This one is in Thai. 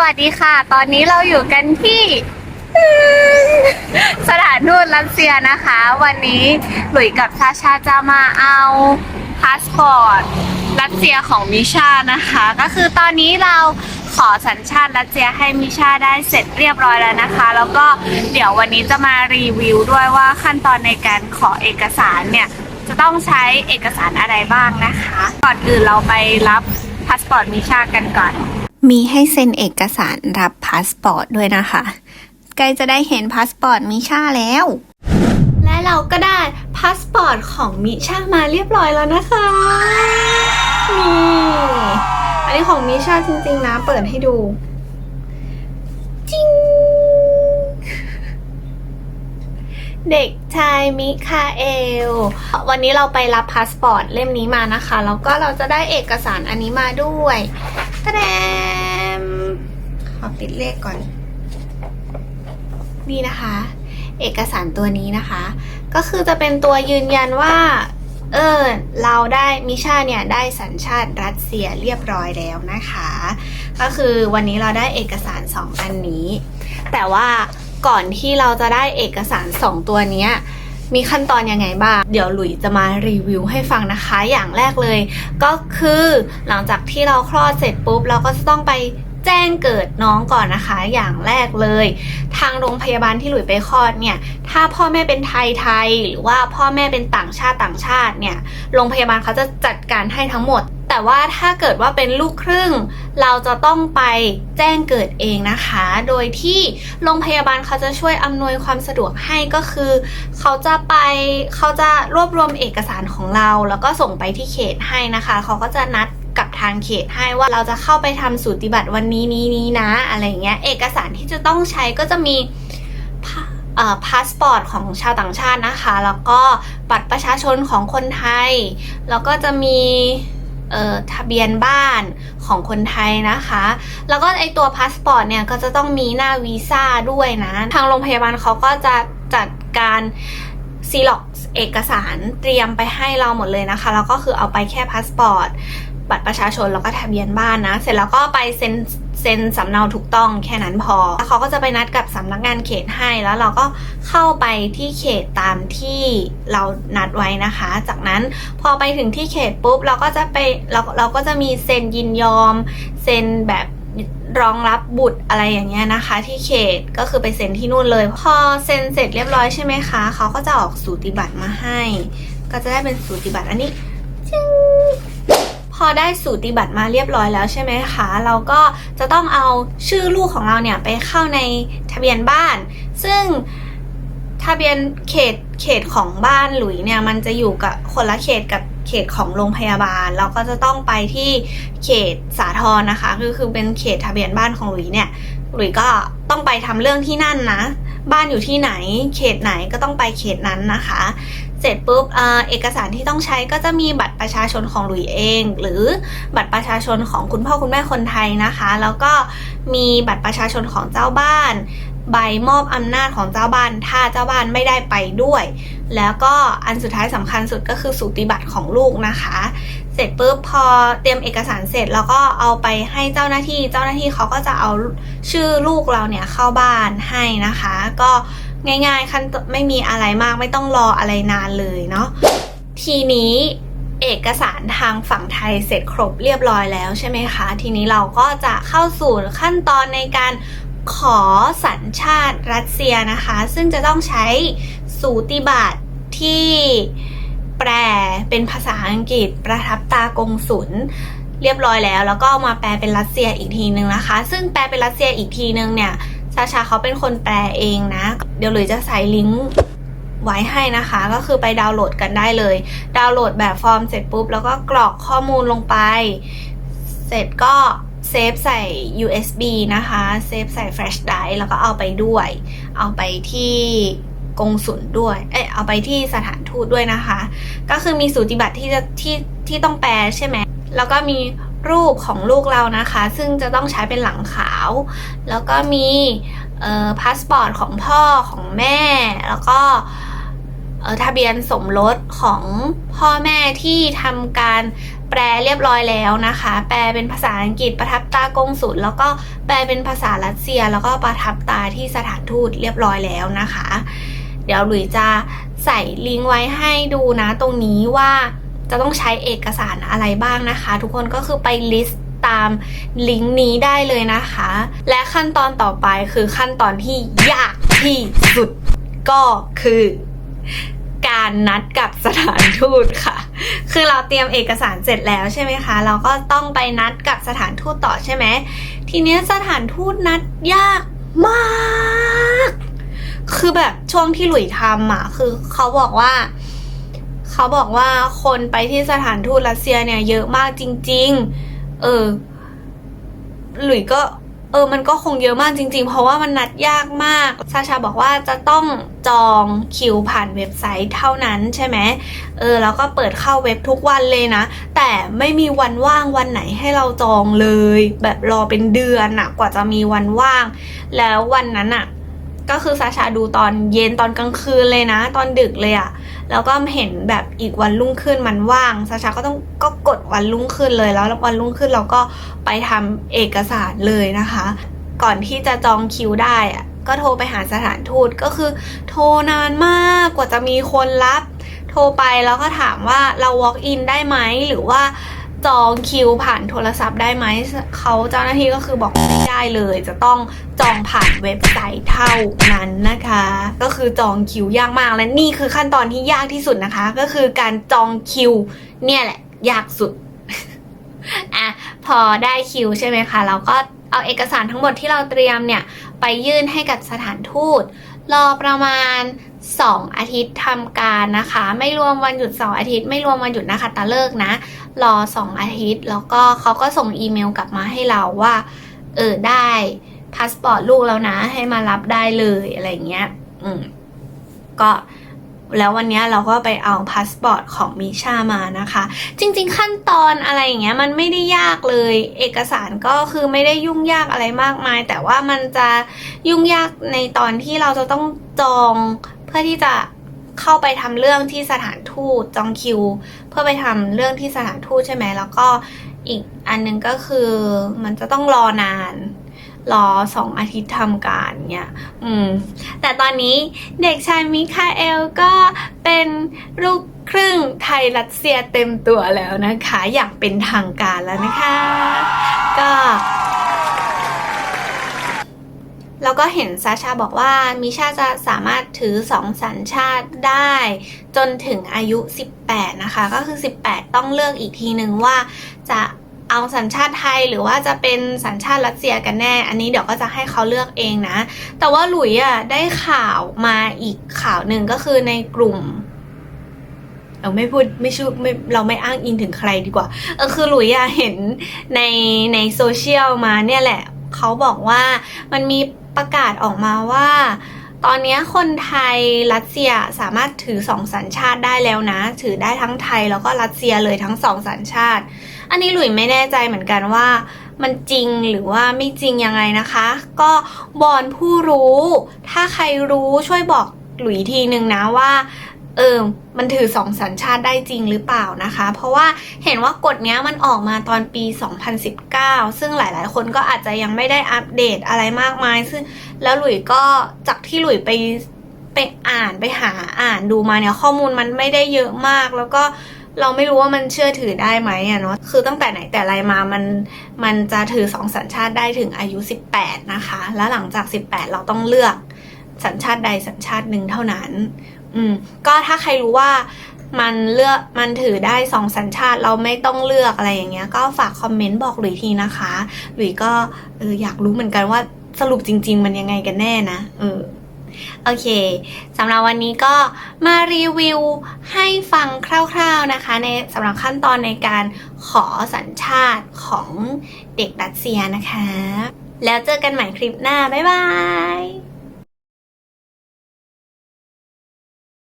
วัสดีค่ะ ตอนนี้เราอยู่กันที่สถานทูตรัสเซียนะคะ วันนี้หลุยกับชาชาจะมาเอาพาสปอร์ตรัสเซียของมิชานะคะ ก็คือตอนนี้เราขอสัญชาติรัสเซียให้มิชาได้เสร็จเรียบร้อยแล้วนะคะ แล้วก็เดี๋ยววันนี้จะมารีวิวด้วยว่าขั้นตอนในการขอเอกสารเนี่ยจะต้องใช้เอกสารอะไรบ้างนะคะ ก่อนอื่นเราไปรับพาสปอร์ตมิชากันก่อนมีให้เซ็นเอกสารรับพาสปอร์ตด้วยนะคะใกล้จะได้เห็นพาสปอร์ตมิชาแล้วและเราก็ได้พาสปอร์ตของมิชามาเรียบร้อยแล้วนะคะนี่อันนี้ของมิชาจริงๆนะเปิดให้ดูจิ้งเด็กชายมิคาเอลวันนี้เราไปรับพาสปอร์ตเล่มนี้มานะคะแล้วก็เราจะได้เอกสารอันนี้มาด้วยตะแดมขอปิดเลขก่อนนี่นะคะเอกสารตัวนี้นะคะก็คือจะเป็นตัวยืนยันว่าเราได้มิชาเนี่ยได้สัญชาติรัสเซียเรียบร้อยแล้วนะคะก็คือวันนี้เราได้เอกสาร2อันนี้แต่ว่าก่อนที่เราจะได้เอกสาร2ตัวนี้มีขั้นตอนยังไงบ้างเดี๋ยวหลุยจะมารีวิวให้ฟังนะคะอย่างแรกเลยก็คือหลังจากที่เราคลอดเสร็จปุ๊บเราก็จะต้องไปแจ้งเกิดน้องก่อนนะคะอย่างแรกเลยทางโรงพยาบาลที่หลุยไปคลอดเนี่ยถ้าพ่อแม่เป็นไทยหรือว่าพ่อแม่เป็นต่างชาติเนี่ยโรงพยาบาลเขาจะจัดการให้ทั้งหมดแต่ว่าถ้าเกิดว่าเป็นลูกครึ่งเราจะต้องไปแจ้งเกิดเองนะคะโดยที่โรงพยาบาลเขาจะช่วยอำนวยความสะดวกให้ก็คือเขาจะรวบรวมเอกสารของเราแล้วก็ส่งไปที่เขตให้นะคะเขาก็จะนัดกับทางเขตให้ว่าเราจะเข้าไปทำสูติบัตรวันนี้นะอะไรเงี้ยเอกสารที่จะต้องใช้ก็จะมีพาสปอร์ตของชาวต่างชาตินะคะแล้วก็บัตรประชาชนของคนไทยแล้วก็จะมีทะเบียนบ้านของคนไทยนะคะแล้วก็ไอตัวพาสปอร์ตเนี่ยก็จะต้องมีหน้าวีซ่าด้วยนะทางโรงพยาบาลเขาก็จะจัดการซีล็อกเอกสารเตรียมไปให้เราหมดเลยนะคะแล้วก็คือเอาไปแค่พาสปอร์ตบัตรประชาชนแล้วก็ทะเบียนบ้านนะเสร็จแล้วก็ไปเซ็นสำเนาถูกต้องแค่นั้นพอแล้วเขาก็จะไปนัดกับสำนักงานเขตให้แล้วเราก็เข้าไปที่เขตตามที่เรานัดไว้นะคะจากนั้นพอไปถึงที่เขตปุ๊บเราก็จะไปเราก็จะมีเซ็นยินยอมเซ็นแบบรองรับบุตรอะไรอย่างเงี้ยนะคะที่เขตก็คือไปเซ็นที่นู่นเลยพอเซ็นเสร็จเรียบร้อยใช่ไหมคะเขาก็จะออกสูติบัตรมาให้ก็จะได้เป็นสูติบัตรอันนี้พอได้สูติบัตรมาเรียบร้อยแล้วใช่ไหมคะเราก็จะต้องเอาชื่อลูกของเราเนี่ยไปเข้าในทะเบียนบ้านซึ่งทะเบียนเขตของบ้านหลุยเนี่ยมันจะอยู่กับคนละเขตกับเขตของโรงพยาบาลเราก็จะต้องไปที่เขตสาทรนะคะคือเป็นเขตทะเบียนบ้านของหลุยเนี่ยหลุยก็ต้องไปทำเรื่องที่นั่นนะบ้านอยู่ที่ไหนเขตไหนก็ต้องไปเขตนั้นนะคะเสร็จปุ๊บเอกสารที่ต้องใช้ก็จะมีบัตรประชาชนของหลุยเองหรือบัตรประชาชนของคุณพ่อคุณแม่คนไทยนะคะแล้วก็มีบัตรประชาชนของเจ้าบ้านใบมอบอำนาจของเจ้าบ้านถ้าเจ้าบ้านไม่ได้ไปด้วยแล้วก็อันสุดท้ายสำคัญสุดก็คือสูติบัตรของลูกนะคะเสร็จปุ๊บพอเตรียมเอกสารเสร็จแล้วก็เอาไปให้เจ้าหน้าที่เขาก็จะเอาชื่อลูกเราเนี่ยเข้าบ้านให้นะคะก็ง่ายๆขั้นไม่มีอะไรมากไม่ต้องรออะไรนานเลยเนาะทีนี้เอกสารทางฝั่งไทยเสร็จครบเรียบร้อยแล้วใช่ไหมคะทีนี้เราก็จะเข้าสู่ขั้นตอนในการขอสัญชาติรัสเซียนะคะซึ่งจะต้องใช้สูติบัตรที่แปลเป็นภาษาอังกฤษประทับตากงสุลเรียบร้อยแล้วก็มาแปลเป็นรัสเซียอีกทีนึงนะคะซึ่งแปลเป็นรัสเซียอีกทีนึงเนี่ยชาเขาเป็นคนแปลเองนะเดี๋ยวหลุยจะใส่ลิงก์ไว้ให้นะคะก็คือไปดาวน์โหลดกันได้เลยดาวน์โหลดแบบฟอร์มเสร็จปุ๊บแล้วก็กรอกข้อมูลลงไปเสร็จก็เซฟใส่ USB นะคะเซฟใส่ Flash Drive แล้วก็เอาไปด้วยเอาไปที่กงสุลด้วยเอาไปที่สถานทูตด้วยนะคะก็คือมีสูติบัตรที่ต้องแปลใช่ไหมแล้วก็มีรูปของลูกเรานะคะซึ่งจะต้องใช้เป็นหลังขาวแล้วก็มีพาสปอร์ตของพ่อของแม่แล้วก็ ทะเบียนสมรสของพ่อแม่ที่ทำการแปลเรียบร้อยแล้วนะคะแปลเป็นภาษาอังกฤษประทับตากงสุลแล้วก็แปลเป็นภาษารัสเซียแล้วก็ประทับตาที่สถานทูตเรียบร้อยแล้วนะคะเดี๋ยวหลุยจะใส่ลิงก์ไว้ให้ดูนะตรงนี้ว่าจะต้องใช้เอกสารอะไรบ้างนะคะทุกคนก็คือไปลิสต์ตามลิงก์นี้ได้เลยนะคะและขั้นตอนต่อไปคือขั้นตอนที่ยากที่สุดก็คือการนัดกับสถานทูตค่ะคือเราเตรียมเอกสารเสร็จแล้วใช่ไหมคะเราก็ต้องไปนัดกับสถานทูตต่อใช่ไหมทีนี้สถานทูตนัดยากมากคือแบบช่วงที่หลุยทำอ่ะคือเขาบอกว่าคนไปที่สถานทูตรัสเซียเนี่ยเยอะมากจริงๆหลุยก็มันก็คงเยอะมากจริงๆเพราะว่ามันนัดยากมากซาชาบอกว่าจะต้องจองคิวผ่านเว็บไซต์เท่านั้นใช่ไหมแล้วก็เปิดเข้าเว็บทุกวันเลยนะแต่ไม่มีวันว่างวันไหนให้เราจองเลยแบบรอเป็นเดือนกว่าจะมีวันว่างแล้ววันนั้นก็คือซาชาดูตอนเย็นตอนกลางคืนเลยนะตอนดึกเลยแล้วก็เห็นแบบอีกวันรุ่งขึ้นมันว่างซาชาก็กดวันรุ่งขึ้นเลยแล้ววันรุ่งขึ้นเราก็ไปทำเอกสารเลยนะคะก่อนที่จะจองคิวได้ก็โทรไปหาสถานทูตก็คือโทรนานมากกว่าจะมีคนรับโทรไปแล้วก็ถามว่าเรา walk in ได้ไหมหรือว่าจองคิวผ่านโทรศัพท์ได้ไหมเจ้าหน้าที่ก็คือบอกไม่ได้เลยจะต้องจองผ่านเว็บไซต์เท่านั้นนะคะก็คือจองคิวยากมากและนี่คือขั้นตอนที่ยากที่สุดนะคะก็คือการจองคิวเนี่ยแหละยากสุด พอได้คิวใช่ไหมคะเราก็เอาเอกสารทั้งหมดที่เราเตรียมเนี่ยไปยื่นให้กับสถานทูตรอประมาณ2 อาทิตย์ทำการนะคะไม่รวมวันหยุด2 อาทิตย์ไม่รวมวันหยุดนักขัตฤกษ์นะรอ2 อาทิตย์แล้วก็เขาก็ส่งอีเมลกลับมาให้เราว่าได้พาสปอร์ตลูกแล้วนะให้มารับได้เลยอะไรเงี้ยก็แล้ววันนี้เราก็ไปเอาพาสปอร์ตของมิชามานะคะจริงๆขั้นตอนอะไรอย่างเงี้ยมันไม่ได้ยากเลยเอกสารก็คือไม่ได้ยุ่งยากอะไรมากมายแต่ว่ามันจะยุ่งยากในตอนที่เราจะต้องจองเพื่อที่จะเข้าไปทำเรื่องที่สถานทูตจองคิวเพื่อไปทำเรื่องที่สถานทูตใช่ไหมแล้วก็อีกอันนึงก็คือมันจะต้องรอนานรอ2 อาทิตย์ทำการเนี่ยแต่ตอนนี้เด็กชายมิคาเอลก็เป็นลูกครึ่งไทยรัสเซียเต็มตัวแล้วนะคะอย่างเป็นทางการแล้วนะคะก็แล้วก็เห็นซาชาบอกว่ามิชาจะสามารถถือ2 สัญชาติได้จนถึงอายุ18นะคะก็คือ18ต้องเลือกอีกทีนึงว่าจะเอาสัญชาติไทยหรือว่าจะเป็นสัญชาติรัสเซียกันแน่อันนี้เดี๋ยวก็จะให้เขาเลือกเองนะแต่ว่าหลุยได้ข่าวมาอีกข่าวหนึ่งก็คือในกลุ่มเราไม่พูดเราไม่อ้างอิงถึงใครดีกว่าคือหลุยเห็นในโซเชียลมาเนี่ยแหละเขาบอกว่ามันมีประกาศออกมาว่าตอนนี้คนไทยรัสเซียสามารถถือ2 สัญชาติได้แล้วนะถือได้ทั้งไทยแล้วก็รัสเซียเลยทั้ง2 สัญชาติอันนี้หลุยไม่แน่ใจเหมือนกันว่ามันจริงหรือว่าไม่จริงยังไงนะคะก็วอนผู้รู้ถ้าใครรู้ช่วยบอกหลุยทีนึงนะว่ามันถือ2 สัญชาติได้จริงหรือเปล่านะคะเพราะว่าเห็นว่ากฎเนี้ยมันออกมาตอนปี2019ซึ่งหลายๆคนก็อาจจะยังไม่ได้อัปเดตอะไรมากมายซึ่งแล้วหลุยก็จากที่หลุยไปอ่านไปหาอ่านดูมาเนี่ยข้อมูลมันไม่ได้เยอะมากแล้วก็เราไม่รู้ว่ามันเชื่อถือได้ไหมเนาะคือตั้งแต่ไหนแต่ไรมามันจะถือ2 สัญชาติได้ถึงอายุ18นะคะแล้วหลังจาก18เราต้องเลือกสัญชาติใดสัญชาติหนึ่งเท่านั้นก็ถ้าใครรู้ว่ามันถือได้2 สัญชาติเราไม่ต้องเลือกอะไรอย่างเงี้ยก็ฝากคอมเมนต์บอกหลุยทีนะคะหลุยก็อยากรู้เหมือนกันว่าสรุปจริงๆมันยังไงกันแน่นะโอเคสำหรับวันนี้ก็มารีวิวให้ฟังคร่าวๆนะคะในสำหรับขั้นตอนในการขอสัญชาติของเด็กรัสเซียนะคะแล้วเจอกันใหม่คลิปหน้าบ๊ายบาย